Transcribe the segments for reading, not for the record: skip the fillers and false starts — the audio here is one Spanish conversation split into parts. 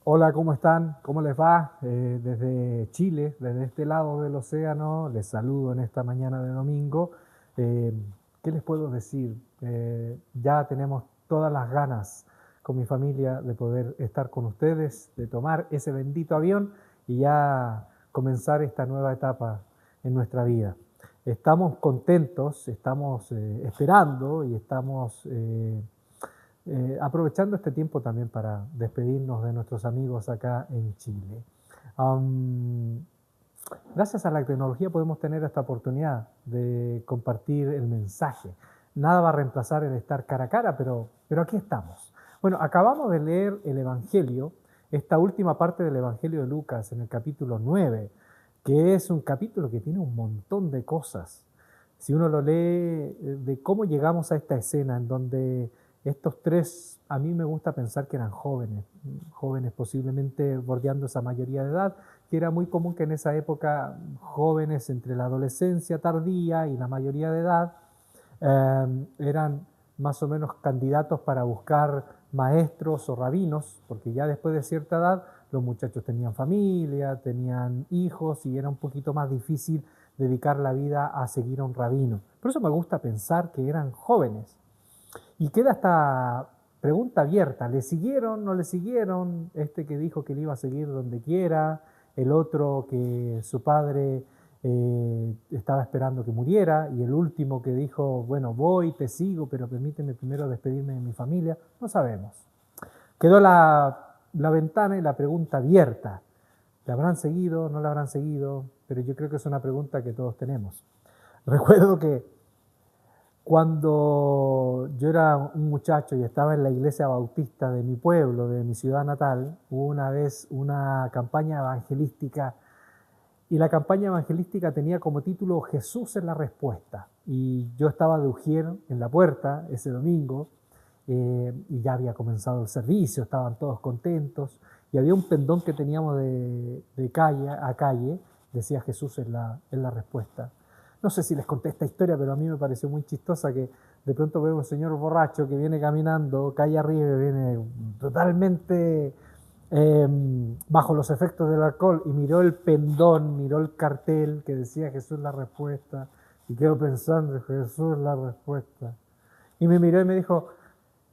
Hola, ¿cómo están? ¿Cómo les va? Desde Chile, desde este lado del océano, les saludo en esta mañana de domingo. Eh, ¿Qué les puedo decir? Ya tenemos todas las ganas con mi familia de poder estar con ustedes, de tomar ese bendito avión y ya comenzar esta nueva etapa en nuestra vida. Estamos contentos, estamos esperando y estamos aprovechando este tiempo también para despedirnos de nuestros amigos acá en Chile. Am, Gracias a la tecnología podemos tener esta oportunidad de compartir el mensaje. Nada va a reemplazar el estar cara a cara, pero aquí estamos. Bueno, acabamos de leer el Evangelio, esta última parte del Evangelio de Lucas en el capítulo 9, que es un capítulo que tiene un montón de cosas. Si uno lo lee, de cómo llegamos a esta escena en donde estos tres, a mí me gusta pensar que eran jóvenes, jóvenes posiblemente bordeando esa mayoría de edad, que era muy común que en esa época jóvenes entre la adolescencia tardía y la mayoría de edad eran más o menos candidatos para buscar maestros o rabinos, porque ya después de cierta edad los muchachos tenían familia, tenían hijos y era un poquito más difícil dedicar la vida a seguir a un rabino. Por eso me gusta pensar que eran jóvenes. Y queda esta pregunta abierta, ¿le siguieron, no le siguieron? Este que dijo que le iba a seguir donde quiera, el otro que su padre estaba esperando que muriera, y el último que dijo, bueno, voy, te sigo, pero permíteme primero despedirme de mi familia. No sabemos. Quedó la ventana y la pregunta abierta. ¿Le habrán seguido, no le habrán seguido? Pero yo creo que es una pregunta que todos tenemos. Recuerdo que cuando yo era un muchacho y estaba en la iglesia bautista de mi pueblo, de mi ciudad natal, hubo una vez una campaña evangelística y la campaña evangelística tenía como título Jesús es la respuesta. Y yo estaba de ujier en la puerta ese domingo y ya había comenzado el servicio, estaban todos contentos y había un pendón que teníamos de calle a calle, decía Jesús es la respuesta. No sé si les conté esta historia, pero a mí me pareció muy chistosa que de pronto veo un señor borracho que viene caminando calle arriba, viene totalmente bajo los efectos del alcohol y miró el pendón, miró el cartel que decía Jesús la respuesta y quedó pensando, Jesús la respuesta. Y me miró y me dijo,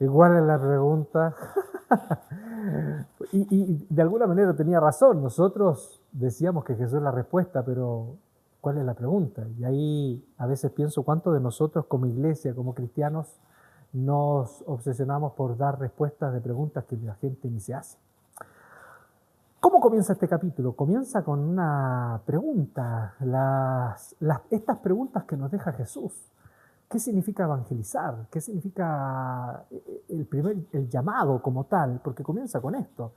igual es la pregunta. Y de alguna manera tenía razón, nosotros decíamos que Jesús es la respuesta, pero ¿cuál es la pregunta? Y ahí a veces pienso cuánto de nosotros como iglesia, como cristianos, nos obsesionamos por dar respuestas de preguntas que la gente ni se hace. ¿Cómo comienza este capítulo? Comienza con una pregunta, estas preguntas que nos deja Jesús. ¿Qué significa evangelizar? ¿Qué significa el llamado como tal? Porque comienza con esto.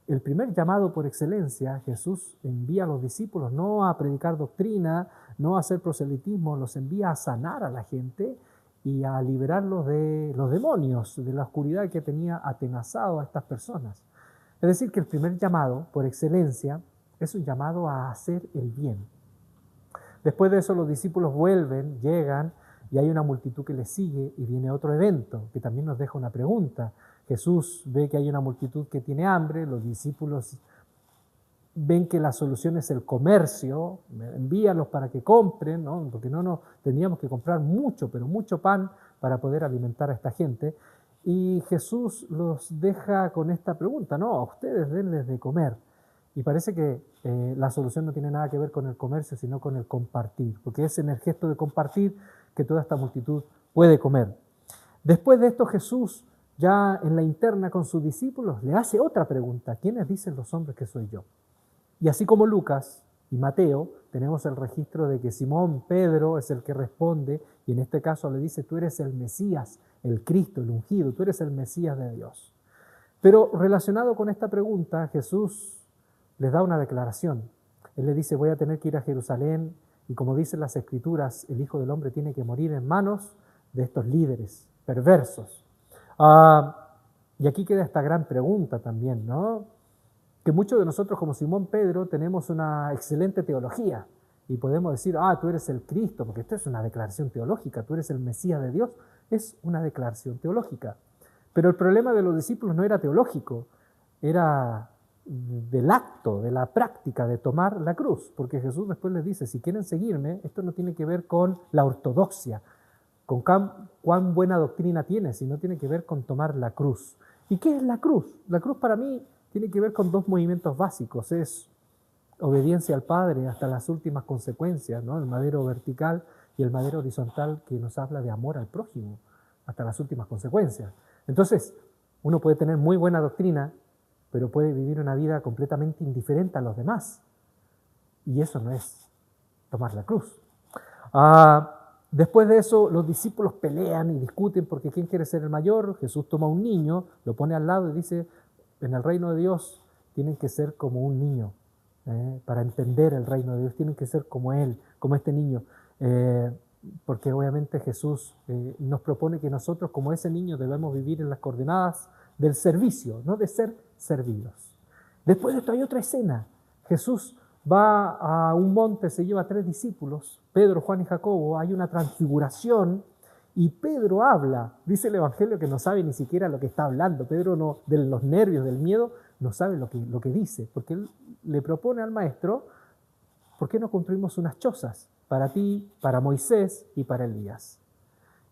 El primer llamado por excelencia, Jesús envía a los discípulos no a predicar doctrina, no a hacer proselitismo, los envía a sanar a la gente y a liberarlos de los demonios, de la oscuridad que tenía atenazado a estas personas. Es decir, que el primer llamado por excelencia es un llamado a hacer el bien. Después de eso los discípulos vuelven, llegan y hay una multitud que les sigue y viene otro evento que también nos deja una pregunta. Jesús ve que hay una multitud que tiene hambre, los discípulos ven que la solución es el comercio, envíalos para que compren, ¿no? Porque no tendríamos que comprar mucho, pero mucho pan para poder alimentar a esta gente. Y Jesús los deja con esta pregunta, no, a ustedes denles de comer. Y parece que la solución no tiene nada que ver con el comercio, sino con el compartir, porque es en el gesto de compartir que toda esta multitud puede comer. Después de esto Jesús, ya en la interna con sus discípulos, le hace otra pregunta, ¿quiénes dicen los hombres que soy yo? Y así como Lucas y Mateo, tenemos el registro de que Simón Pedro es el que responde y en este caso le dice, tú eres el Mesías, el Cristo, el ungido, tú eres el Mesías de Dios. Pero relacionado con esta pregunta, Jesús les da una declaración. Él le dice, voy a tener que ir a Jerusalén y como dicen las Escrituras, el Hijo del Hombre tiene que morir en manos de estos líderes perversos. Y aquí queda esta gran pregunta también, ¿no? Que muchos de nosotros como Simón Pedro tenemos una excelente teología y podemos decir, tú eres el Cristo, porque esto es una declaración teológica, tú eres el Mesías de Dios, es una declaración teológica. Pero el problema de los discípulos no era teológico, era del acto, de la práctica de tomar la cruz, porque Jesús después les dice, si quieren seguirme, esto no tiene que ver con la ortodoxia, con cuán buena doctrina tiene, sino tiene que ver con tomar la cruz. ¿Y qué es la cruz? La cruz para mí tiene que ver con dos movimientos básicos, es obediencia al Padre hasta las últimas consecuencias, ¿no? El madero vertical y el madero horizontal que nos habla de amor al prójimo hasta las últimas consecuencias. Entonces, uno puede tener muy buena doctrina, pero puede vivir una vida completamente indiferente a los demás. Y eso no es tomar la cruz. Después de eso, los discípulos pelean y discuten porque ¿quién quiere ser el mayor? Jesús toma a un niño, lo pone al lado y dice, en el reino de Dios tienen que ser como un niño. Para entender el reino de Dios tienen que ser como Él, como este niño. Porque obviamente Jesús nos propone que nosotros como ese niño debemos vivir en las coordenadas del servicio, no de ser servidos. Después de esto hay otra escena. Jesús va a un monte, se lleva a 3 discípulos, Pedro, Juan y Jacobo, hay una transfiguración y Pedro habla. Dice el Evangelio que no sabe ni siquiera lo que está hablando. Pedro no, de los nervios, del miedo, no sabe lo que dice, porque él le propone al maestro, ¿por qué no construimos unas chozas para ti, para Moisés y para Elías?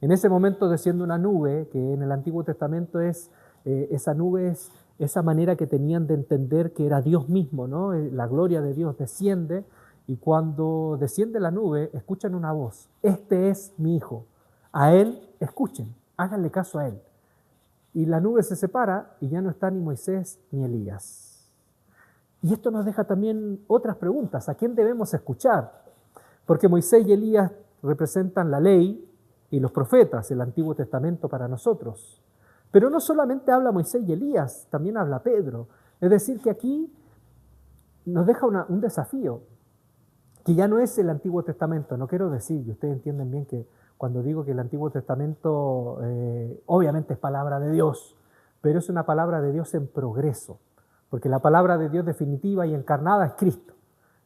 En ese momento desciende una nube, que en el Antiguo Testamento esa nube es esa manera que tenían de entender que era Dios mismo, ¿no? La gloria de Dios desciende y cuando desciende la nube escuchan una voz, este es mi hijo, a él escuchen, háganle caso a él. Y la nube se separa y ya no está ni Moisés ni Elías. Y esto nos deja también otras preguntas, ¿a quién debemos escuchar? Porque Moisés y Elías representan la ley y los profetas, el Antiguo Testamento para nosotros. Pero no solamente habla Moisés y Elías, también habla Pedro. Es decir, que aquí nos deja un desafío, que ya no es el Antiguo Testamento. No quiero decir, y ustedes entienden bien que cuando digo que el Antiguo Testamento obviamente es palabra de Dios, pero es una palabra de Dios en progreso, porque la palabra de Dios definitiva y encarnada es Cristo.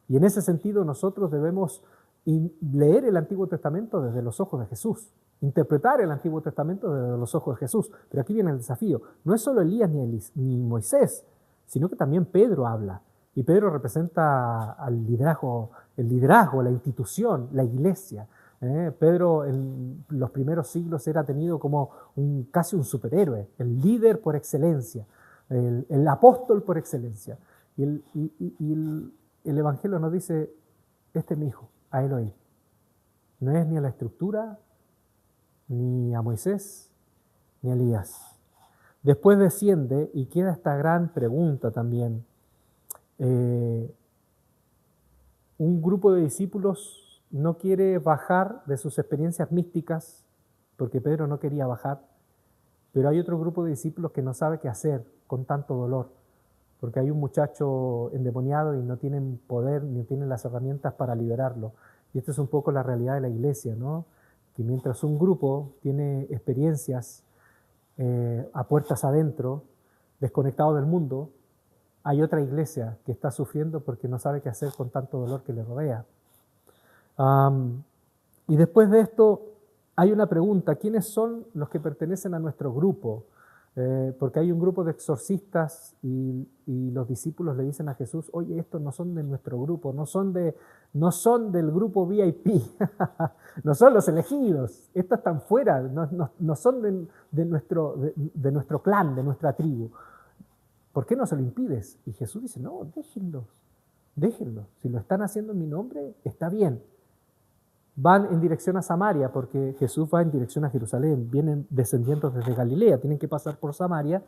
Y en ese sentido nosotros debemos leer el Antiguo Testamento desde los ojos de Jesús, interpretar el Antiguo Testamento desde los ojos de Jesús. Pero aquí viene el desafío. No es solo Elías ni Moisés, sino que también Pedro habla. Y Pedro representa al liderazgo, el liderazgo, la institución, la iglesia. Pedro en los primeros siglos era tenido como casi un superhéroe, el líder por excelencia, el apóstol por excelencia. Y el Evangelio nos dice, este es mi hijo, a él oír. No es ni a la estructura, ni a Moisés, ni a Elías. Después desciende y queda esta gran pregunta también. Un grupo de discípulos no quiere bajar de sus experiencias místicas, porque Pedro no quería bajar, pero hay otro grupo de discípulos que no sabe qué hacer con tanto dolor, porque hay un muchacho endemoniado y no tienen poder ni tienen las herramientas para liberarlo. Y esta es un poco la realidad de la iglesia, ¿no? Que mientras un grupo tiene experiencias a puertas adentro, desconectado del mundo, hay otra iglesia que está sufriendo porque no sabe qué hacer con tanto dolor que le rodea. Y después de esto hay una pregunta, ¿quiénes son los que pertenecen a nuestro grupo? Porque hay un grupo de exorcistas y los discípulos le dicen a Jesús, oye, estos no son de nuestro grupo, no son del grupo VIP, no son los elegidos, estos están fuera, no son de nuestro clan, de nuestra tribu. ¿Por qué no se lo impides? Y Jesús dice, no, déjenlos, si lo están haciendo en mi nombre, está bien. Van en dirección a Samaria, porque Jesús va en dirección a Jerusalén, vienen descendiendo desde Galilea, tienen que pasar por Samaria,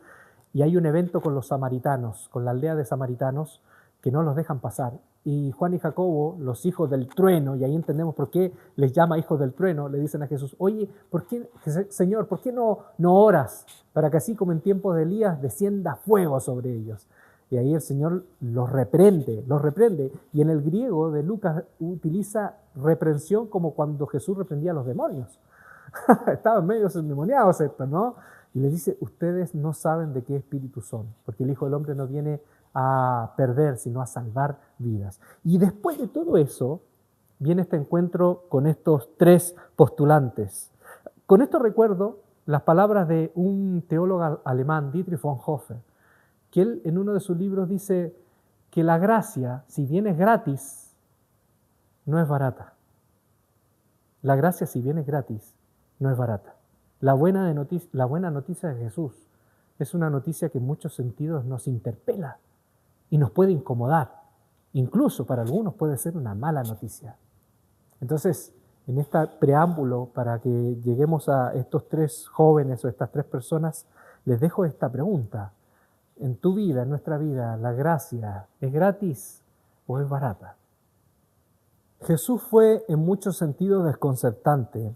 y hay un evento con los samaritanos, con la aldea de samaritanos, que no los dejan pasar. Y Juan y Jacobo, los hijos del trueno, y ahí entendemos por qué les llama hijos del trueno, le dicen a Jesús, oye, Señor, ¿por qué no oras para que así como en tiempos de Elías descienda fuego sobre ellos? Y ahí el Señor los reprende. Y en el griego de Lucas utiliza reprensión como cuando Jesús reprendía a los demonios. Estaban medio endemoniados estos, ¿no? Y les dice, ustedes no saben de qué espíritu son, porque el Hijo del Hombre no viene a perder, sino a salvar vidas. Y después de todo eso, viene este encuentro con estos 3 postulantes. Con esto recuerdo las palabras de un teólogo alemán, Dietrich Bonhoeffer, que él en uno de sus libros dice que la gracia, si bien es gratis, no es barata. La gracia, si bien es gratis, no es barata. La buena noticia de Jesús es una noticia que en muchos sentidos nos interpela y nos puede incomodar. Incluso para algunos puede ser una mala noticia. Entonces, en este preámbulo, para que lleguemos a estos tres jóvenes o estas tres personas, les dejo esta pregunta. En tu vida, en nuestra vida, ¿la gracia es gratis o es barata? Jesús fue en muchos sentidos desconcertante.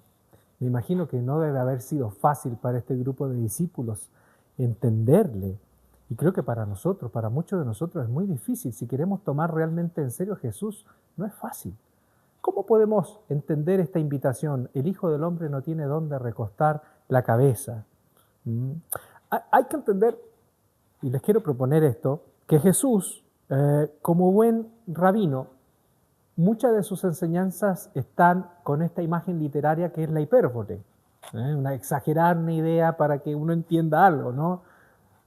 Me imagino que no debe haber sido fácil para este grupo de discípulos entenderle. Y creo que para nosotros, para muchos de nosotros es muy difícil. Si queremos tomar realmente en serio a Jesús, no es fácil. ¿Cómo podemos entender esta invitación? El Hijo del Hombre no tiene dónde recostar la cabeza. Hay que entender, y les quiero proponer esto, que Jesús, como buen rabino, muchas de sus enseñanzas están con esta imagen literaria que es la hipérbole, exagerar una idea para que uno entienda algo, ¿no?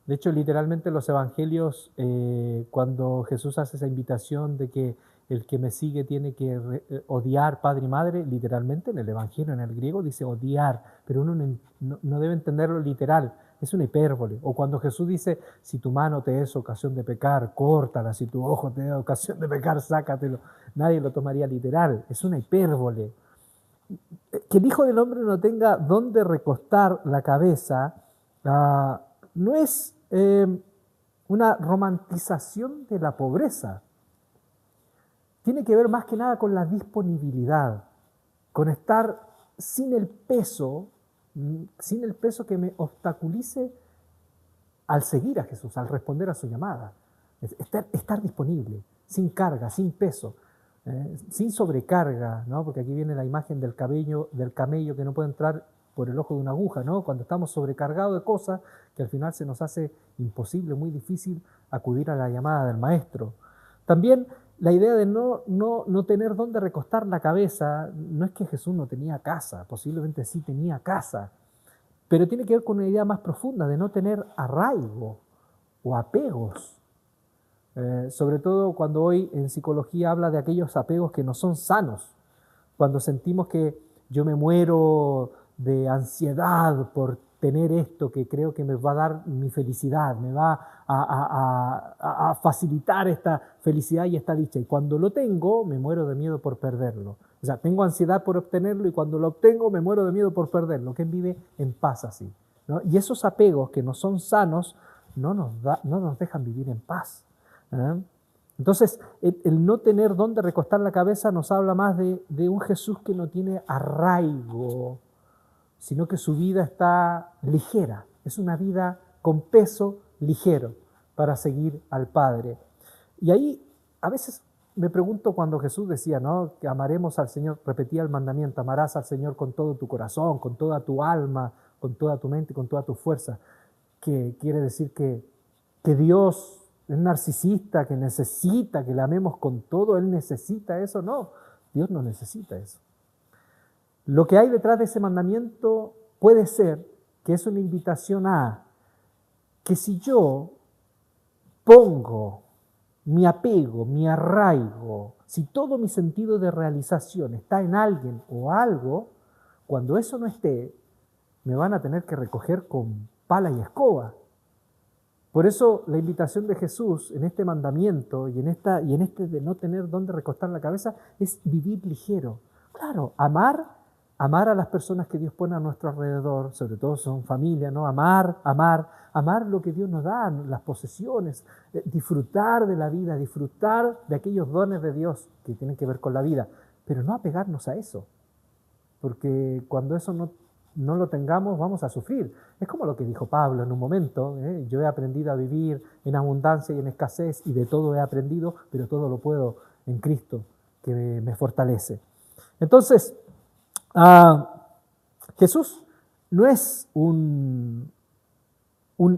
De hecho, literalmente en los evangelios, cuando Jesús hace esa invitación de que el que me sigue tiene que odiar padre y madre, literalmente en el evangelio, en el griego, dice odiar, pero uno no debe entenderlo literal, es una hipérbole. O cuando Jesús dice, si tu mano te es ocasión de pecar, córtala, si tu ojo te da ocasión de pecar, sácatelo. Nadie lo tomaría literal, es una hipérbole. Que el Hijo del Hombre no tenga dónde recostar la cabeza, no es una romantización de la pobreza. Tiene que ver más que nada con la disponibilidad, con estar sin el peso que me obstaculice al seguir a Jesús, al responder a su llamada. Estar disponible, sin carga, sin peso, sin sobrecarga, ¿no? Porque aquí viene la imagen del camello que no puede entrar por el ojo de una aguja, ¿no? Cuando estamos sobrecargados de cosas que al final se nos hace imposible, muy difícil acudir a la llamada del Maestro. También la idea de no tener dónde recostar la cabeza, no es que Jesús no tenía casa, posiblemente sí tenía casa, pero tiene que ver con una idea más profunda de no tener arraigo o apegos. Sobre todo cuando hoy en psicología habla de aquellos apegos que no son sanos, cuando sentimos que yo me muero de ansiedad por tener esto que creo que me va a dar mi felicidad, me va a facilitar esta felicidad y esta dicha. Y cuando lo tengo, me muero de miedo por perderlo. O sea, tengo ansiedad por obtenerlo y cuando lo obtengo, me muero de miedo por perderlo. ¿Quién vive en paz así? ¿No? Y esos apegos que no son sanos no nos dejan vivir en paz. Entonces, el no tener dónde recostar la cabeza nos habla más de un Jesús que no tiene arraigo, sino que su vida está ligera. Es una vida con peso ligero para seguir al Padre. Y ahí a veces me pregunto cuando Jesús decía, ¿no?, que amaremos al Señor, repetía el mandamiento, amarás al Señor con todo tu corazón, con toda tu alma, con toda tu mente, con toda tu fuerza. Que quiere decir que Dios es narcisista, que necesita que le amemos con todo. ¿Él necesita eso? No, Dios no necesita eso. Lo que hay detrás de ese mandamiento puede ser que es una invitación a que si yo pongo mi apego, mi arraigo, si todo mi sentido de realización está en alguien o algo, cuando eso no esté, me van a tener que recoger con pala y escoba. Por eso la invitación de Jesús en este mandamiento y en este de no tener dónde recostar la cabeza es vivir ligero. Claro, amar a las personas que Dios pone a nuestro alrededor, sobre todo son familia, ¿no? Amar lo que Dios nos da, las posesiones, disfrutar de la vida, disfrutar de aquellos dones de Dios que tienen que ver con la vida, pero no apegarnos a eso, porque cuando eso no lo tengamos, vamos a sufrir. Es como lo que dijo Pablo en un momento, yo he aprendido a vivir en abundancia y en escasez, y de todo he aprendido, pero todo lo puedo en Cristo, que me fortalece. Entonces, Jesús no es un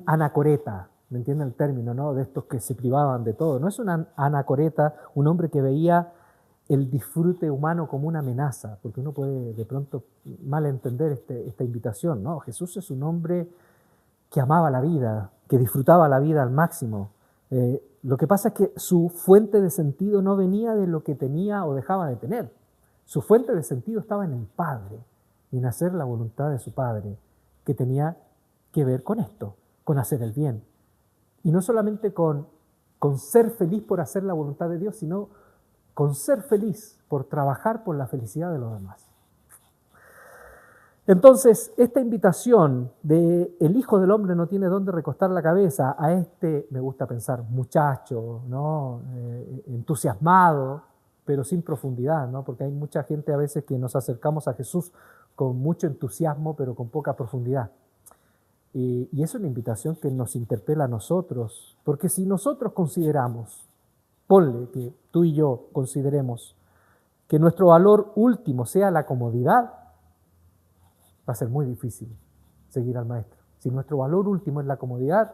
anacoreta, ¿me entienden el término, no?, de estos que se privaban de todo. No es un anacoreta, un hombre que veía el disfrute humano como una amenaza, porque uno puede de pronto malentender esta invitación, ¿no? Jesús es un hombre que amaba la vida, que disfrutaba la vida al máximo. Lo que pasa es que su fuente de sentido no venía de lo que tenía o dejaba de tener. Su fuente de sentido estaba en el Padre y en hacer la voluntad de su Padre, que tenía que ver con esto, con hacer el bien. Y no solamente con ser feliz por hacer la voluntad de Dios, sino con ser feliz por trabajar por la felicidad de los demás. Entonces, esta invitación de el Hijo del Hombre no tiene dónde recostar la cabeza a este, me gusta pensar, muchacho, ¿no? Entusiasmado, pero sin profundidad, ¿no? Porque hay mucha gente a veces que nos acercamos a Jesús con mucho entusiasmo, pero con poca profundidad. Y es una invitación que nos interpela a nosotros, porque si nosotros consideramos, ponle que tú y yo consideremos que nuestro valor último sea la comodidad, va a ser muy difícil seguir al Maestro. Si nuestro valor último es la comodidad,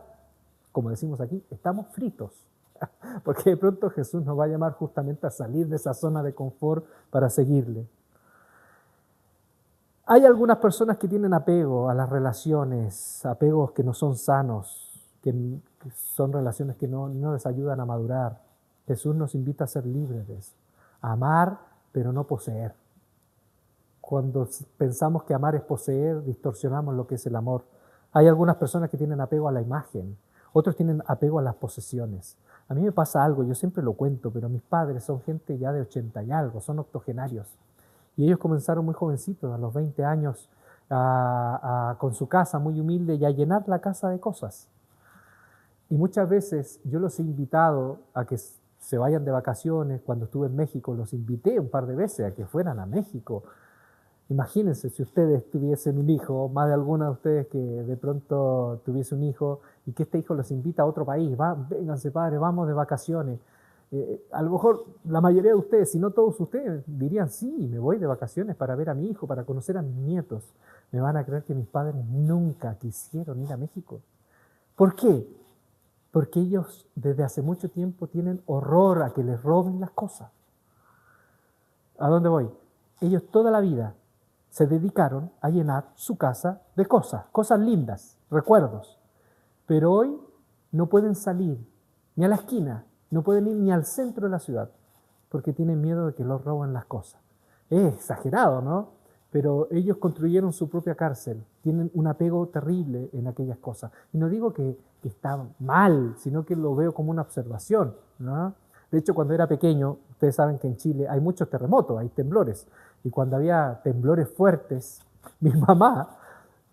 como decimos aquí, estamos fritos. Porque de pronto Jesús nos va a llamar justamente a salir de esa zona de confort para seguirle. Hay algunas personas que tienen apego a las relaciones, apegos que no son sanos, que son relaciones que no les ayudan a madurar. Jesús nos invita a ser libres de eso, a amar, pero no poseer. Cuando pensamos que amar es poseer, distorsionamos lo que es el amor. Hay algunas personas que tienen apego a la imagen, otros tienen apego a las posesiones. A mí me pasa algo, yo siempre lo cuento, pero mis padres son gente ya de 80 y algo, son octogenarios. Y ellos comenzaron muy jovencitos, a los 20 años, con su casa muy humilde y a llenar la casa de cosas. Y muchas veces yo los he invitado a que se vayan de vacaciones. Cuando estuve en México los invité un par de veces a que fueran a México. Imagínense si ustedes tuviesen un hijo, más de alguna de ustedes que de pronto tuviese un hijo y que este hijo los invita a otro país, vénganse padre, vamos de vacaciones. A lo mejor la mayoría de ustedes, si no todos ustedes, dirían sí, me voy de vacaciones para ver a mi hijo, para conocer a mis nietos. Me van a creer que mis padres nunca quisieron ir a México. ¿Por qué? Porque ellos desde hace mucho tiempo tienen horror a que les roben las cosas. ¿A dónde voy? Ellos toda la vida se dedicaron a llenar su casa de cosas lindas, recuerdos. Pero hoy no pueden salir ni a la esquina, no pueden ir ni al centro de la ciudad, porque tienen miedo de que los roben las cosas. Es exagerado, ¿no? Pero ellos construyeron su propia cárcel, tienen un apego terrible en aquellas cosas. Y no digo que está mal, sino que lo veo como una observación, ¿no? De hecho, cuando era pequeño, ustedes saben que en Chile hay muchos terremotos, hay temblores. Y cuando había temblores fuertes, mi mamá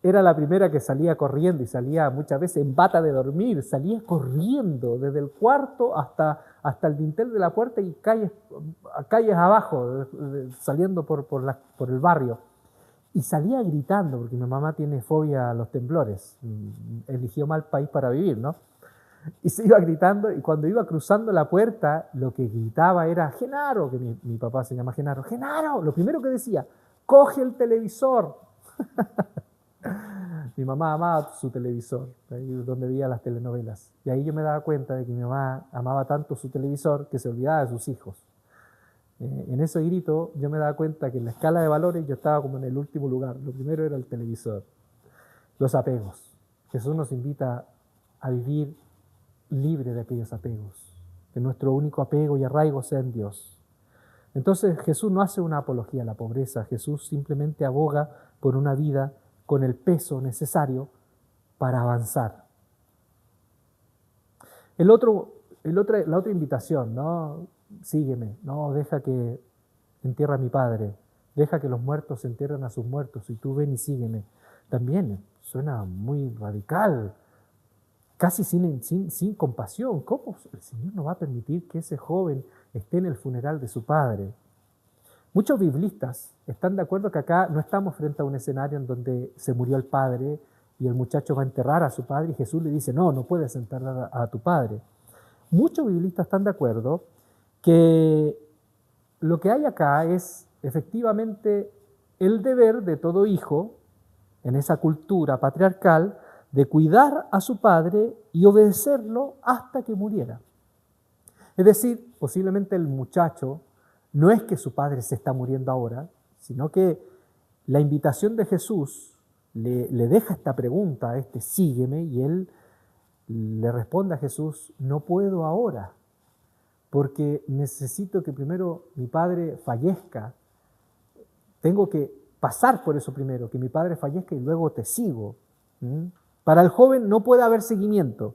era la primera que salía corriendo y salía muchas veces en bata de dormir, salía corriendo desde el cuarto hasta el dintel de la puerta y calles abajo, saliendo por el barrio. Y salía gritando, porque mi mamá tiene fobia a los temblores, eligió mal país para vivir, ¿no? Y se iba gritando, y cuando iba cruzando la puerta, lo que gritaba era Genaro, que mi papá se llama Genaro. Genaro, lo primero que decía, coge el televisor. Mi mamá amaba su televisor, ahí donde veía las telenovelas. Y ahí yo me daba cuenta de que mi mamá amaba tanto su televisor que se olvidaba de sus hijos. En ese grito yo me daba cuenta que en la escala de valores yo estaba como en el último lugar. Lo primero era el televisor. Los apegos. Jesús nos invita a vivir libre de aquellos apegos. Que nuestro único apego y arraigo sea en Dios. Entonces Jesús no hace una apología a la pobreza. Ojesús simplemente aboga por una vida con el peso necesario para avanzar. La otra invitación, ¿no? Sígueme, no, deja que entierre a mi padre, deja que los muertos entierren a sus muertos y tú ven y sígueme. También suena muy radical, casi sin compasión. ¿Cómo el Señor no va a permitir que ese joven esté en el funeral de su padre? Muchos biblistas están de acuerdo que acá no estamos frente a un escenario en donde se murió el padre y el muchacho va a enterrar a su padre y Jesús le dice, no puedes enterrar a tu padre. Muchos biblistas están de acuerdo que lo que hay acá es efectivamente el deber de todo hijo en esa cultura patriarcal de cuidar a su padre y obedecerlo hasta que muriera. Es decir, posiblemente el muchacho no es que su padre se está muriendo ahora, sino que la invitación de Jesús le deja esta pregunta a este, sígueme, y él le responde a Jesús, no puedo ahora, porque necesito que primero mi padre fallezca. Tengo que pasar por eso primero, que mi padre fallezca y luego te sigo. Para el joven no puede haber seguimiento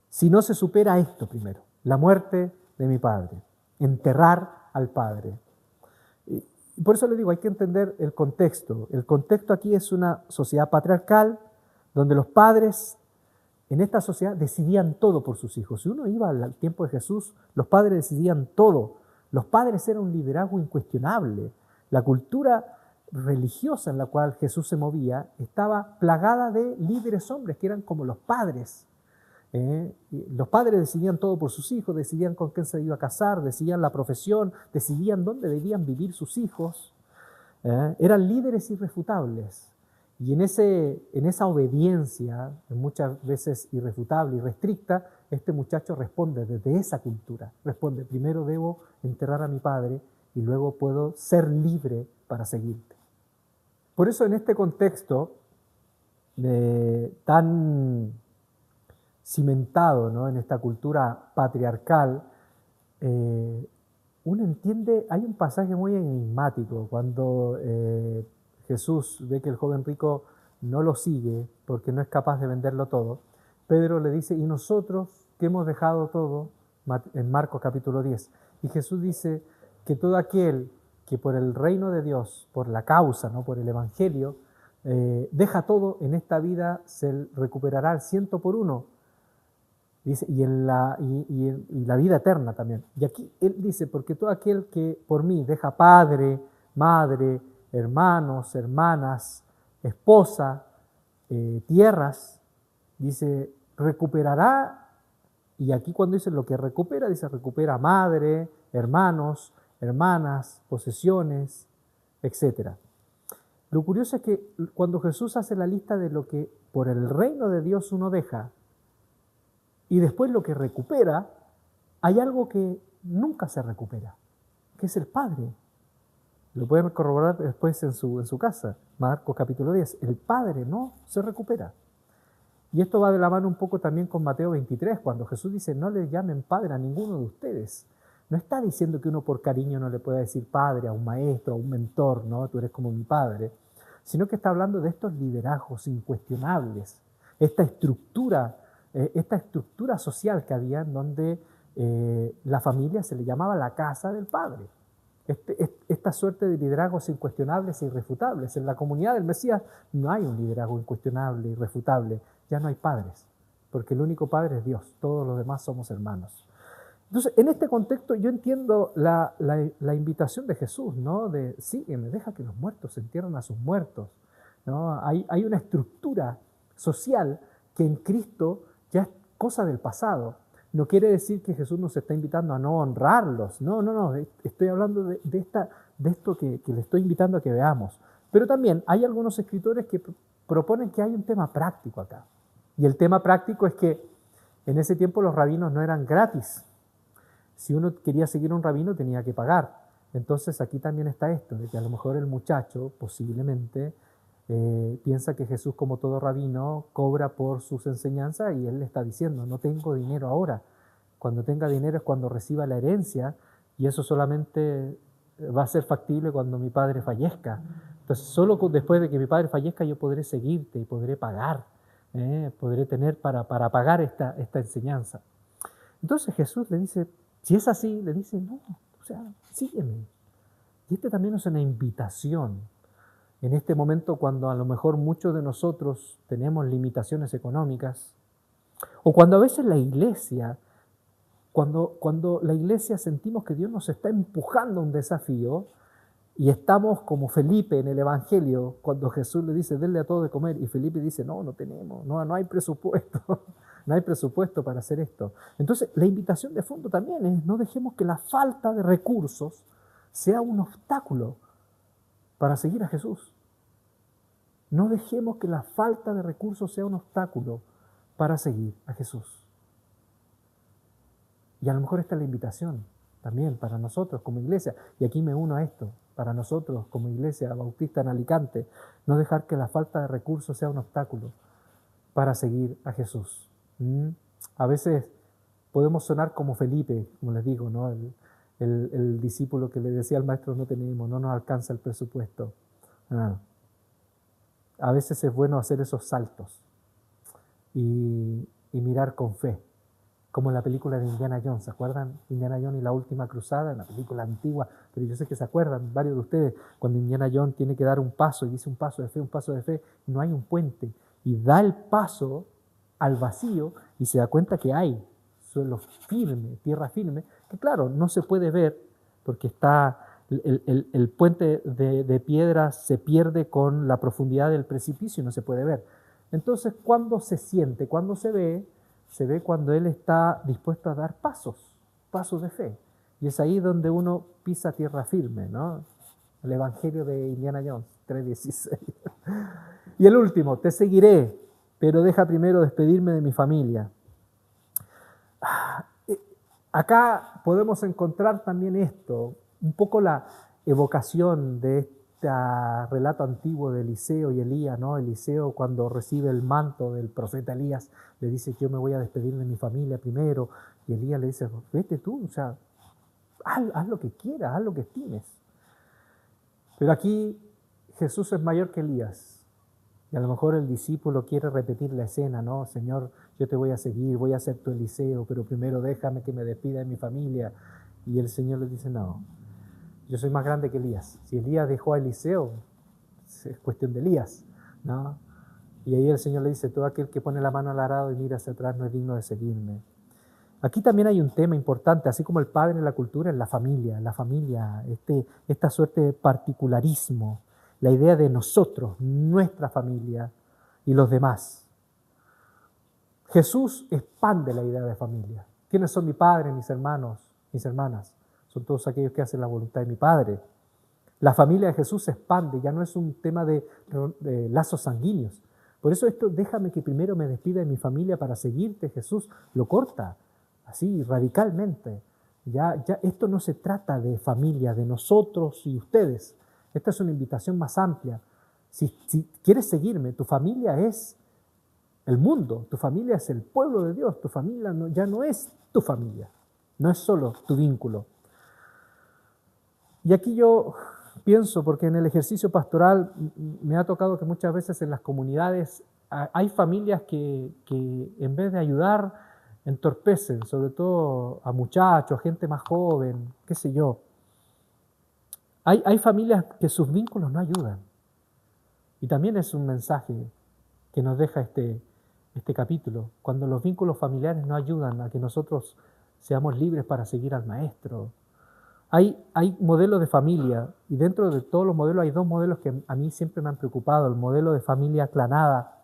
si no se supera esto primero, la muerte de mi padre, enterrar al padre. Y por eso le digo, hay que entender el contexto. El contexto aquí es una sociedad patriarcal donde los padres en esta sociedad decidían todo por sus hijos. Si uno iba al tiempo de Jesús, los padres decidían todo. Los padres eran un liderazgo incuestionable. La cultura religiosa en la cual Jesús se movía estaba plagada de líderes hombres que eran como los padres. Los padres decidían todo por sus hijos, decidían con quién se iba a casar, decidían la profesión, decidían dónde debían vivir sus hijos. Eran líderes irrefutables. Y en esa obediencia, muchas veces irrefutable y restricta, este muchacho responde desde esa cultura. Responde, primero debo enterrar a mi padre y luego puedo ser libre para seguirte. Por eso en este contexto tan cimentado, ¿no?, en esta cultura patriarcal, uno entiende, hay un pasaje muy enigmático cuando Jesús ve que el joven rico no lo sigue porque no es capaz de venderlo todo. Pedro le dice, ¿y nosotros que hemos dejado todo? En Marcos capítulo 10. Y Jesús dice que todo aquel que por el reino de Dios, por la causa, ¿no?, por el evangelio, deja todo en esta vida, se recuperará al 100 por uno. Dice, y la vida eterna también. Y aquí él dice, porque todo aquel que por mí deja padre, madre, hermanos, hermanas, esposa, tierras, dice, recuperará, y aquí cuando dice lo que recupera, dice, recupera madre, hermanos, hermanas, posesiones, etc. Lo curioso es que cuando Jesús hace la lista de lo que por el reino de Dios uno deja, y después lo que recupera, hay algo que nunca se recupera, que es el Padre. Lo pueden corroborar después en su casa, Marcos capítulo 10. El Padre no se recupera. Y esto va de la mano un poco también con Mateo 23, cuando Jesús dice, no le llamen Padre a ninguno de ustedes. No está diciendo que uno por cariño no le pueda decir Padre a un maestro, a un mentor, ¿no? Tú eres como mi Padre. Sino que está hablando de estos liderazgos incuestionables, esta estructura social que había en donde la familia se le llamaba la casa del Padre. Esta suerte de liderazgos incuestionables e irrefutables. En la comunidad del Mesías no hay un liderazgo incuestionable, irrefutable. Ya no hay padres, porque el único padre es Dios. Todos los demás somos hermanos. Entonces, en este contexto yo entiendo la invitación de Jesús, ¿no? De sígueme, deja que los muertos entierren a sus muertos, ¿no? Hay una estructura social que en Cristo ya es cosa del pasado. No quiere decir que Jesús nos está invitando a no honrarlos. No. Estoy hablando de esto que le estoy invitando a que veamos. Pero también hay algunos escritores que proponen que hay un tema práctico acá. Y el tema práctico es que en ese tiempo los rabinos no eran gratis. Si uno quería seguir a un rabino tenía que pagar. Entonces aquí también está esto, de que a lo mejor el muchacho posiblemente piensa que Jesús, como todo rabino, cobra por sus enseñanzas y él le está diciendo, no tengo dinero ahora. Cuando tenga dinero es cuando reciba la herencia y eso solamente va a ser factible cuando mi padre fallezca. Entonces, solo después de que mi padre fallezca yo podré seguirte y podré pagar, podré tener para pagar esta enseñanza. Entonces Jesús le dice, si es así, le dice, no, o sea, sígueme. Y también es una invitación. En este momento, cuando a lo mejor muchos de nosotros tenemos limitaciones económicas, o cuando a veces la iglesia, cuando la iglesia sentimos que Dios nos está empujando a un desafío, y estamos como Felipe en el Evangelio, cuando Jesús le dice, denle a todo de comer, y Felipe dice, no tenemos, no hay presupuesto, no hay presupuesto para hacer esto. Entonces, la invitación de fondo también es, no dejemos que la falta de recursos sea un obstáculo para seguir a Jesús. No dejemos que la falta de recursos sea un obstáculo para seguir a Jesús. Y a lo mejor esta es la invitación. también para nosotros como iglesia. Y aquí me uno a esto, para nosotros como iglesia bautista en Alicante, no dejar que la falta de recursos sea un obstáculo para seguir a Jesús. A veces podemos sonar como Felipe, como les digo, ¿no? El discípulo que le decía al maestro, no tenemos, no nos alcanza el presupuesto. A veces es bueno hacer esos saltos y mirar con fe, como en la película de Indiana Jones. ¿Se acuerdan? Indiana Jones y la última cruzada, una película antigua, pero yo sé que se acuerdan varios de ustedes, cuando Indiana Jones tiene que dar un paso y dice un paso de fe, y no hay un puente, y da el paso al vacío y se da cuenta que hay suelo firme, tierra firme, que claro, no se puede ver porque está el puente de piedra se pierde con la profundidad del precipicio y no se puede ver. Entonces, ¿cuándo se siente? ¿Cuándo se ve? Se ve cuando él está dispuesto a dar pasos de fe. Y es ahí donde uno pisa tierra firme, ¿no? El Evangelio de Indiana Jones, 3:16. Y el último, te seguiré, pero deja primero despedirme de mi familia. Acá podemos encontrar también esto, un poco la evocación de este relato antiguo de Eliseo y Elías, ¿no? Eliseo, cuando recibe el manto del profeta Elías, le dice, yo me voy a despedir de mi familia primero, y Elías le dice, vete tú, o sea, haz lo que quieras, haz lo que estimes. Pero aquí Jesús es mayor que Elías. Y a lo mejor el discípulo quiere repetir la escena, ¿no? Señor, yo te voy a seguir, voy a ser tu Eliseo, pero primero déjame que me despida de mi familia. Y el Señor le dice, no, yo soy más grande que Elías. Si Elías dejó a Eliseo, es cuestión de Elías, ¿no? Y ahí el Señor le dice, todo aquel que pone la mano al arado y mira hacia atrás no es digno de seguirme. Aquí también hay un tema importante, así como el padre en la cultura, en la familia, esta suerte de particularismo, la idea de nosotros, nuestra familia y los demás. Jesús expande la idea de familia. ¿Quiénes son mi padre, mis hermanos, mis hermanas? Son todos aquellos que hacen la voluntad de mi Padre. La familia de Jesús se expande, ya no es un tema de lazos sanguíneos. Por eso esto, déjame que primero me despida de mi familia para seguirte, Jesús, lo corta, así, radicalmente. Ya esto no se trata de familia, de nosotros y ustedes. Esta es una invitación más amplia. Si quieres seguirme, tu familia es el mundo, tu familia es el pueblo de Dios, tu familia ya no es tu familia, no es solo tu vínculo. Y aquí yo pienso, porque en el ejercicio pastoral me ha tocado que muchas veces en las comunidades hay familias que en vez de ayudar entorpecen, sobre todo a muchachos, a gente más joven, qué sé yo. Hay familias que sus vínculos no ayudan. Y también es un mensaje que nos deja este capítulo, cuando los vínculos familiares no ayudan a que nosotros seamos libres para seguir al Maestro. Hay modelos de familia, y dentro de todos los modelos hay dos modelos que a mí siempre me han preocupado. El modelo de familia clanada,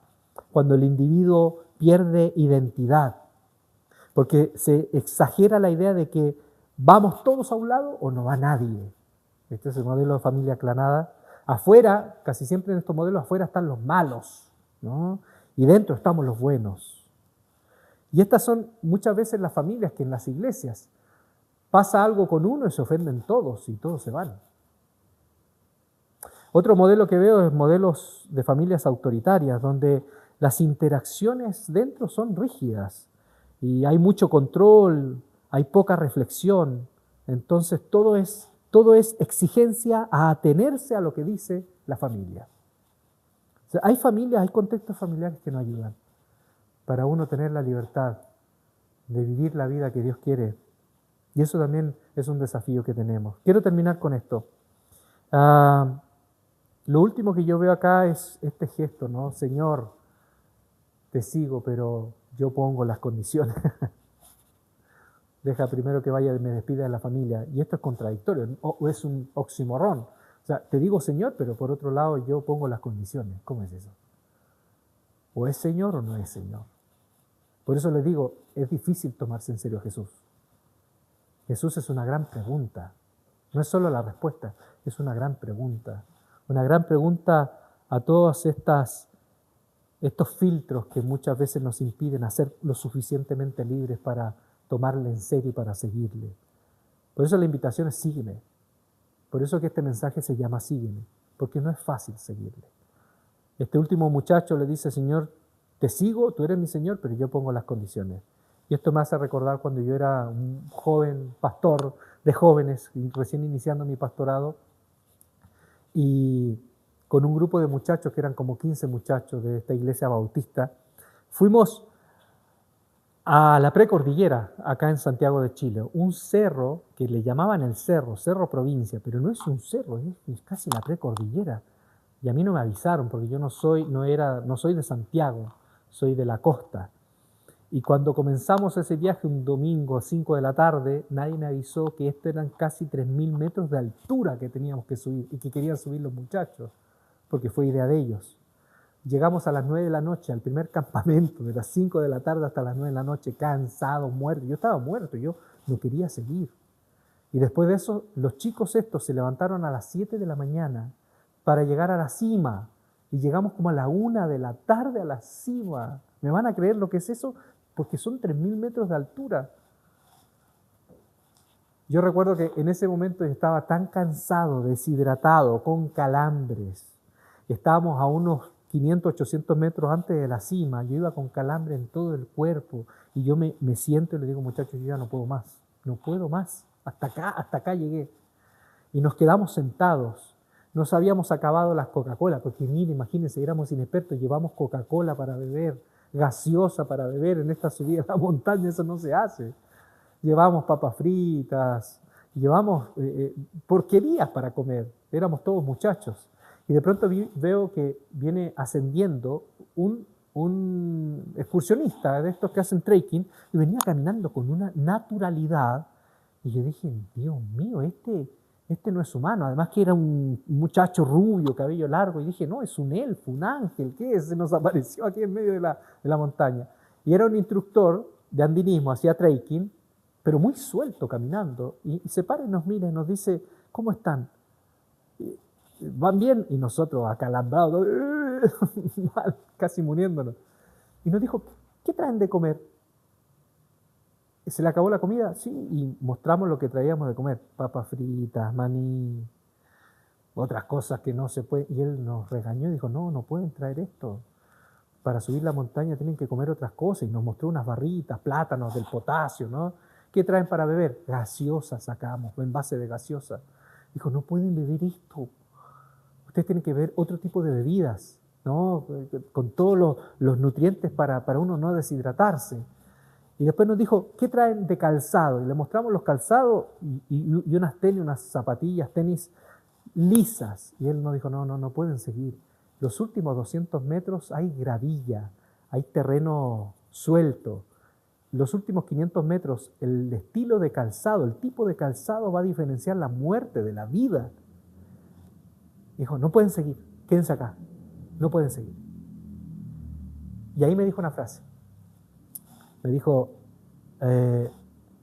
cuando el individuo pierde identidad, porque se exagera la idea de que vamos todos a un lado o no va nadie. Este es el modelo de familia clanada. Afuera, casi siempre en estos modelos, afuera están los malos, ¿no? Y dentro estamos los buenos. Y estas son muchas veces las familias que en las iglesias pasa algo con uno y se ofenden todos y todos se van. Otro modelo que veo es modelos de familias autoritarias, donde las interacciones dentro son rígidas y hay mucho control, hay poca reflexión. Entonces todo es exigencia a atenerse a lo que dice la familia. O sea, hay familias, hay contextos familiares que no ayudan para uno tener la libertad de vivir la vida que Dios quiere. Y eso también es un desafío que tenemos. Quiero terminar con esto. Lo último que yo veo acá es este gesto, ¿no? Señor, te sigo, pero yo pongo las condiciones. Deja primero que vaya y me despida de la familia. Y esto es contradictorio, o es un oximorrón. O sea, te digo Señor, pero por otro lado yo pongo las condiciones. ¿Cómo es eso? ¿O es Señor o no es Señor? Por eso les digo, es difícil tomarse en serio a Jesús. Jesús es una gran pregunta. No es solo la respuesta, es una gran pregunta. Una gran pregunta a todos estos filtros que muchas veces nos impiden ser lo suficientemente libres para tomarle en serio y para seguirle. Por eso la invitación es sígueme. Por eso que este mensaje se llama sígueme, porque no es fácil seguirle. Este último muchacho le dice, Señor, te sigo, tú eres mi Señor, pero yo pongo las condiciones. Y esto me hace recordar cuando yo era un joven pastor de jóvenes, recién iniciando mi pastorado, y con un grupo de muchachos, que eran como 15 muchachos de esta iglesia bautista, fuimos a la precordillera, acá en Santiago de Chile, un cerro que le llamaban el Cerro Provincia, pero no es un cerro, es casi la precordillera. Y a mí no me avisaron, porque yo no soy de Santiago, soy de la costa. Y cuando comenzamos ese viaje un domingo a 5 de la tarde, nadie me avisó que esto eran casi 3.000 metros de altura que teníamos que subir y que querían subir los muchachos, porque fue idea de ellos. Llegamos a las 9 de la noche al primer campamento, de las 5 de la tarde hasta las 9 de la noche, cansado, muerto. Yo estaba muerto, yo no quería seguir. Y después de eso, los chicos estos se levantaron a las 7 de la mañana para llegar a la cima. Y llegamos como a la 1 de la tarde a la cima. ¿Me van a creer lo que es eso? Porque son 3.000 metros de altura. Yo recuerdo que en ese momento estaba tan cansado, deshidratado, con calambres. Estábamos a unos 500, 800 metros antes de la cima. Yo iba con calambre en todo el cuerpo. Y yo me siento y le digo, muchachos, yo ya no puedo más. No puedo más. Hasta acá llegué. Y nos quedamos sentados. Nos habíamos acabado las Coca-Cola, porque mire, imagínense, éramos inexpertos, llevamos Coca-Cola para beber, gaseosa para beber en esta subida a la montaña, eso no se hace. Llevamos papas fritas, llevamos porquerías para comer, éramos todos muchachos. Y de pronto veo que viene ascendiendo un excursionista de estos que hacen trekking y venía caminando con una naturalidad. Y yo dije, Dios mío, este no es humano. Además que era un muchacho rubio, cabello largo. Y dije, no, es un elfo, un ángel. ¿Qué es? Se nos apareció aquí en medio de la montaña. Y era un instructor de andinismo, hacía trekking, pero muy suelto caminando. Y se para y nos mira y nos dice, ¿cómo están? ¿Van bien? Y nosotros acalambrados, casi muriéndonos. Y nos dijo, ¿qué traen de comer? ¿Se le acabó la comida? Sí, y mostramos lo que traíamos de comer. Papas fritas, maní, otras cosas que no se pueden. Y él nos regañó y dijo, no pueden traer esto. Para subir la montaña tienen que comer otras cosas. Y nos mostró unas barritas, plátanos del potasio, ¿no? ¿Qué traen para beber? Gaseosa sacamos, envase de gaseosa. Dijo, no pueden beber esto. Ustedes tienen que beber otro tipo de bebidas, ¿no? Con todos los nutrientes para uno no deshidratarse. Y después nos dijo, ¿qué traen de calzado? Y le mostramos los calzados y unas tenis, unas zapatillas, tenis lisas. Y él nos dijo, no pueden seguir. Los últimos 200 metros hay gravilla, hay terreno suelto. Los últimos 500 metros, el estilo de calzado, el tipo de calzado va a diferenciar la muerte de la vida. Dijo, no pueden seguir, quédense acá, no pueden seguir. Y ahí me dijo una frase. Me dijo,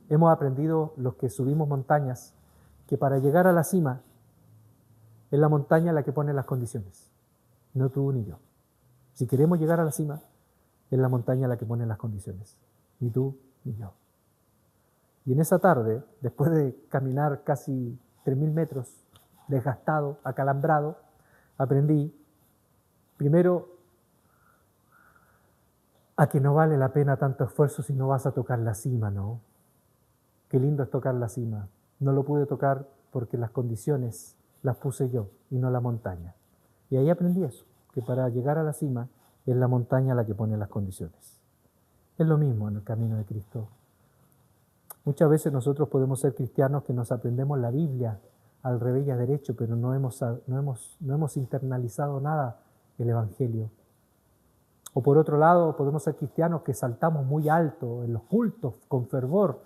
hemos aprendido los que subimos montañas que para llegar a la cima es la montaña la que pone las condiciones, no tú ni yo. Si queremos llegar a la cima, es la montaña la que pone las condiciones, ni tú ni yo. Y en esa tarde, después de caminar casi 3.000 metros, desgastado, acalambrado, aprendí, primero, a que no vale la pena tanto esfuerzo si no vas a tocar la cima, ¿no? Qué lindo es tocar la cima. No lo pude tocar porque las condiciones las puse yo y no la montaña. Y ahí aprendí eso, que para llegar a la cima es la montaña la que pone las condiciones. Es lo mismo en el camino de Cristo. Muchas veces nosotros podemos ser cristianos que nos aprendemos la Biblia al revés y a derecho, pero no hemos internalizado nada el Evangelio. O por otro lado, podemos ser cristianos que saltamos muy alto en los cultos con fervor,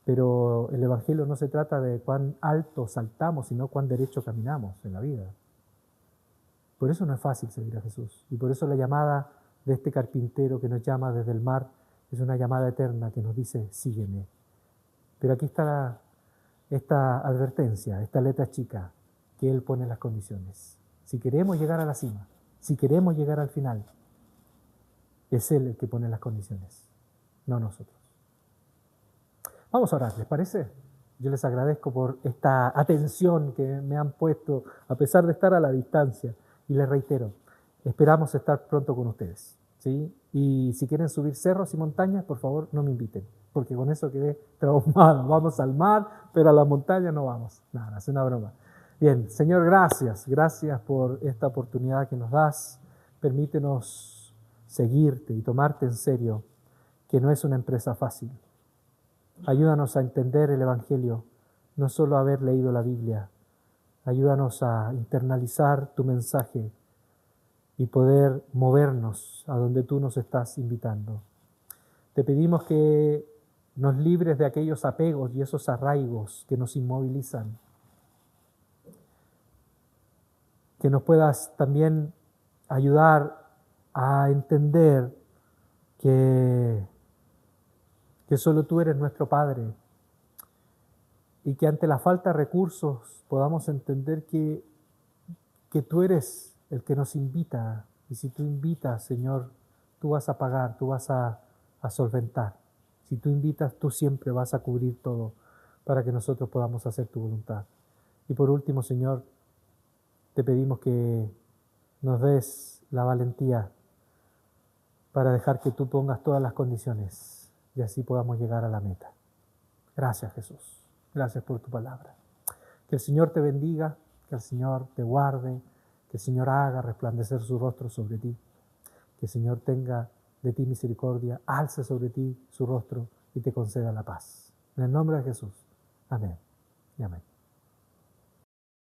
pero el Evangelio no se trata de cuán alto saltamos, sino cuán derecho caminamos en la vida. Por eso no es fácil seguir a Jesús. Y por eso la llamada de este carpintero que nos llama desde el mar es una llamada eterna que nos dice, sígueme. Pero aquí está esta advertencia, esta letra chica, que Él pone las condiciones. Si queremos llegar a la cima, si queremos llegar al final, es Él el que pone las condiciones, no nosotros. Vamos a orar, ¿les parece? Yo les agradezco por esta atención que me han puesto, a pesar de estar a la distancia. Y les reitero, esperamos estar pronto con ustedes, ¿sí? Y si quieren subir cerros y montañas, por favor, no me inviten, porque con eso quedé traumado. Vamos al mar, pero a la montaña no vamos. Nada, es una broma. Bien, Señor, gracias. Gracias por esta oportunidad que nos das. Permítenos seguirte y tomarte en serio, que no es una empresa fácil. Ayúdanos a entender el Evangelio, no solo a haber leído la Biblia. Ayúdanos a internalizar tu mensaje y poder movernos a donde tú nos estás invitando. Te pedimos que nos libres de aquellos apegos y esos arraigos que nos inmovilizan. Que nos puedas también ayudar a entender que solo tú eres nuestro Padre y que ante la falta de recursos podamos entender que tú eres el que nos invita, y si tú invitas, Señor, tú vas a pagar, tú vas a solventar. Si tú invitas, tú siempre vas a cubrir todo para que nosotros podamos hacer tu voluntad. Y por último, Señor, te pedimos que nos des la valentía para dejar que tú pongas todas las condiciones y así podamos llegar a la meta. Gracias, Jesús. Gracias por tu palabra. Que el Señor te bendiga, que el Señor te guarde, que el Señor haga resplandecer su rostro sobre ti, que el Señor tenga de ti misericordia, alce sobre ti su rostro y te conceda la paz. En el nombre de Jesús. Amén y amén.